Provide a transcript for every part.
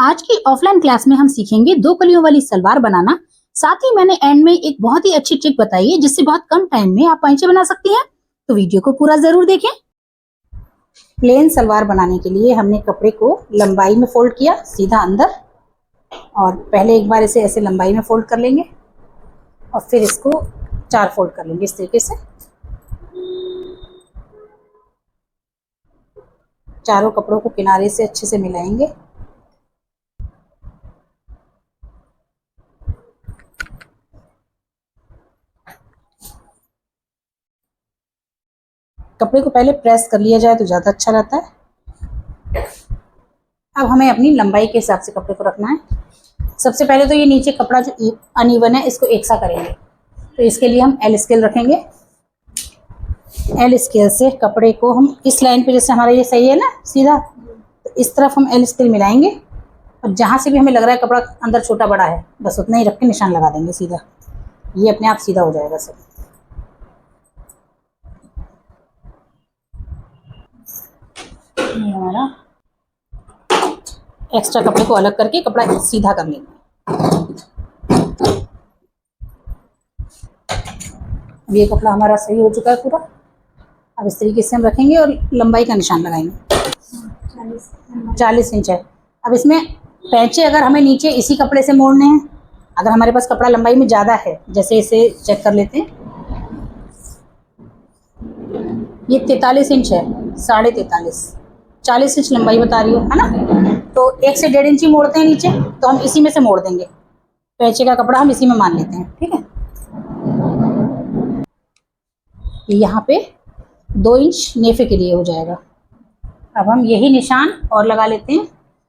आज की offline class में हम सीखेंगे 2 कलियों वाली सलवार बनाना। साथ ही मैंने एंड में एक बहुत ही अच्छी ट्रिक बताई है जिससे बहुत कम टाइम में आप पैंचे बना सकती हैं। तो वीडियो को पूरा जरूर देखें। प्लेन सलवार बनाने के लिए हमने कपड़े को लंबाई में फोल्ड किया सीधा अंदर, और पहले एक बार इसे ऐसे लंबाई में फोल्ड कर लेंगे और फिर इसको 4 फोल्ड कर लेंगे इस तरीके से। चारों कपड़ों को किनारे से अच्छे से मिलाएंगे। कपड़े को पहले प्रेस कर लिया जाए तो ज़्यादा अच्छा रहता है। अब हमें अपनी लंबाई के हिसाब से कपड़े को रखना है। सबसे पहले तो ये नीचे कपड़ा जो अनइवन है इसको एक सा करेंगे, तो इसके लिए हम एल स्केल रखेंगे। एल स्केल से कपड़े को हम इस लाइन पे, जैसे हमारा ये सही है ना सीधा, तो इस तरफ हम एल स्केल मिलाएंगे और जहाँ से भी हमें लग रहा है कपड़ा अंदर छोटा बड़ा है बस उतना ही रख के निशान लगा देंगे सीधा। ये अपने आप सीधा हो जाएगा सब। ये हमारा एक्स्ट्रा कपड़े को अलग करके कपड़ा सीधा कर लेंगे। अब ये कपड़ा हमारा सही हो चुका है पूरा। अब इस तरीके से हम रखेंगे और लंबाई का निशान लगाएंगे। 40 इंच है। अब इसमें पैंचे अगर हमें नीचे इसी कपड़े से मोड़ने हैं, अगर हमारे पास कपड़ा लंबाई में ज़्यादा है, जैसे इसे चेक कर लेते हैं, ये 43 इंच है, 43.5, 40 इंच लंबाई बता रही है ना। तो 1 से 1.5 इंच ही मोड़ते हैं नीचे, तो हम इसी में से मोड़ देंगे। पैंचे का कपड़ा हम इसी में मान लेते हैं, ठीक है। यहाँ पे 2 इंच नेफे के लिए हो जाएगा। अब हम यही निशान और लगा लेते हैं।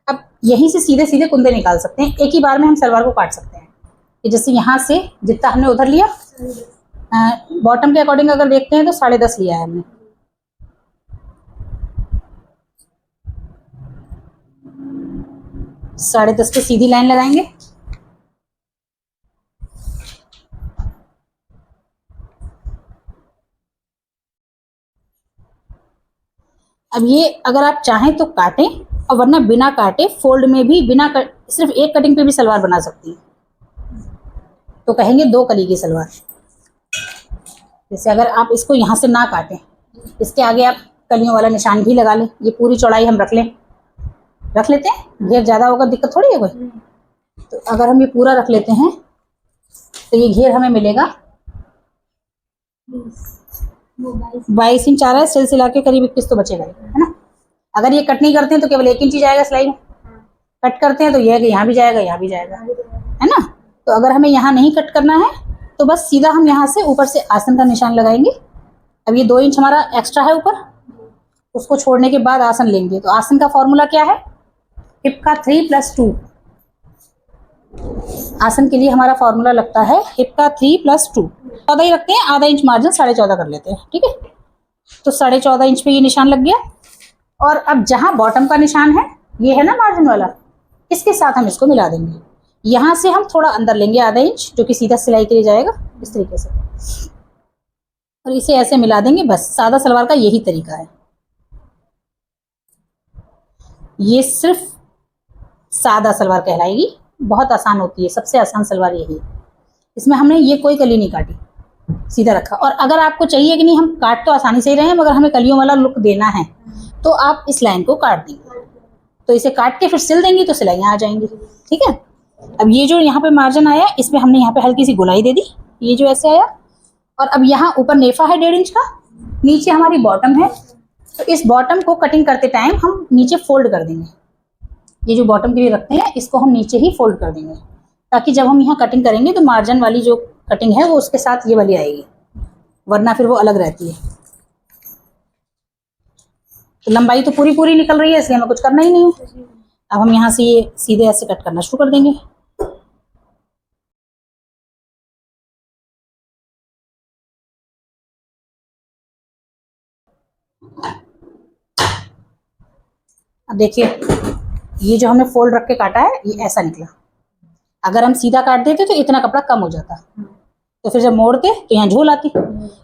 अब यहीं से सीधे सीधे कुंदे निकाल सकते हैं। एक ही बार में हम सलवार को काट सकते हैं। कि जैसे यहाँ से जितना हमने उधर लिया, बॉटम के अकॉर्डिंग अगर देखते हैं तो 10.5 लिया है हमने। साढ़े 10 पे सीधी लाइन लगाएंगे। अब ये अगर आप चाहें तो काटें, और वरना बिना काटे फोल्ड में भी सिर्फ एक कटिंग पे भी सलवार बना सकती है। तो कहेंगे 2 कली की सलवार। जैसे अगर आप इसको यहाँ से ना काटें, इसके आगे आप कलियों वाला निशान भी लगा लें। ये पूरी चौड़ाई हम रख लेते हैं। घेर ज़्यादा होगा दिक्कत थोड़ी है कोई। तो अगर हम ये पूरा रख लेते हैं तो ये घेर हमें मिलेगा 22 इंच आ रहा है। सिलसिला के करीब 21 तो बचेगा, है ना। अगर ये कट नहीं करते हैं तो केवल 1 इंच ही जाएगा सिलाई में। कट करते हैं तो ये है कि यहाँ भी जाएगा, यहाँ भी जाएगा, है ना। तो अगर हमें यहाँ नहीं कट करना है तो बस सीधा हम यहाँ से ऊपर से आसन का निशान लगाएंगे। अब ये 2 इंच हमारा एक्स्ट्रा है ऊपर, उसको छोड़ने के बाद आसन लेंगे। तो आसन का फॉर्मूला क्या है? हिप का 3+2। आसन के लिए हमारा फॉर्मूला लगता है हिप का 3+2। 14 ही रखते हैं, आधा इंच मार्जिन 14.5 कर लेते हैं, ठीक है। तो 14.5 इंच पे ये निशान लग गया। और अब जहां बॉटम का निशान है, ये है ना मार्जिन वाला, इसके साथ हम इसको मिला देंगे। यहां से हम थोड़ा अंदर लेंगे आधा इंच, जो कि सीधा सिलाई के लिए जाएगा इस तरीके से, और इसे ऐसे मिला देंगे। बस सादा सलवार का यही तरीका है। ये सिर्फ सादा सलवार कहलाएगी। बहुत आसान होती है, सबसे आसान सलवार यही है। इसमें हमने ये कोई कली नहीं काटी, सीधा रखा। और अगर आपको चाहिए कि नहीं हम काट तो आसानी से ही रहे हैं, मगर हमें कलियों वाला लुक देना है, तो आप इस लाइन को काट देंगे। तो इसे काट के फिर सिल देंगी तो सिलाइयाँ आ जाएंगी, ठीक है। अब ये जो यहाँ पे मार्जिन आया, इसमें हमने यहाँ पे हल्की सी गोलाई दे दी, ये जो ऐसे आया। और अब यहाँ ऊपर नेफा है 1.5 इंच का, नीचे हमारी बॉटम है। तो इस बॉटम को कटिंग करते टाइम हम नीचे फोल्ड कर देंगे। ये जो बॉटम के लिए रखते हैं इसको हम नीचे ही फोल्ड कर देंगे, ताकि जब हम यहाँ कटिंग करेंगे तो मार्जिन वाली जो कटिंग है वो उसके साथ ये वाली आएगी, वरना फिर वो अलग रहती है। तो लंबाई तो पूरी पूरी निकल रही है, इसलिए हमें कुछ करना ही नहीं है। अब हम यहाँ से ये सीधे ऐसे कट करना शुरू कर देंगे। अब देखिए, ये जो हमने फोल्ड रख के काटा है ये ऐसा निकला। अगर हम सीधा काट देते तो इतना कपड़ा कम हो जाता, तो फिर जब मोड़ते तो यहाँ झोल आती।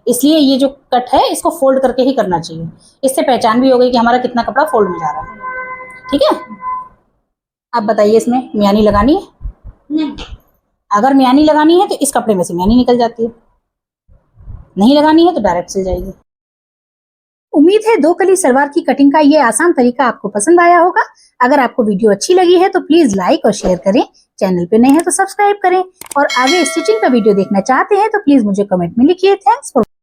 इसलिए ये जो कट है इसको फोल्ड करके ही करना चाहिए। इससे पहचान भी हो गई कि हमारा कितना कपड़ा फोल्ड में जा रहा है, ठीक है। अब बताइए इसमें मियानी लगानी है? नहीं। अगर मियानी लगानी है तो इस कपड़े में से मियानी निकल जाती है, नहीं लगानी है तो डायरेक्ट सिल जाएगी। उम्मीद है 2 कली सलवार की कटिंग का ये आसान तरीका आपको पसंद आया होगा। अगर आपको वीडियो अच्छी लगी है तो प्लीज लाइक और शेयर करें, चैनल पे नए हैं तो सब्सक्राइब करें, और आगे स्टिचिंग का वीडियो देखना चाहते हैं तो प्लीज मुझे कमेंट में लिखिए। Thanks for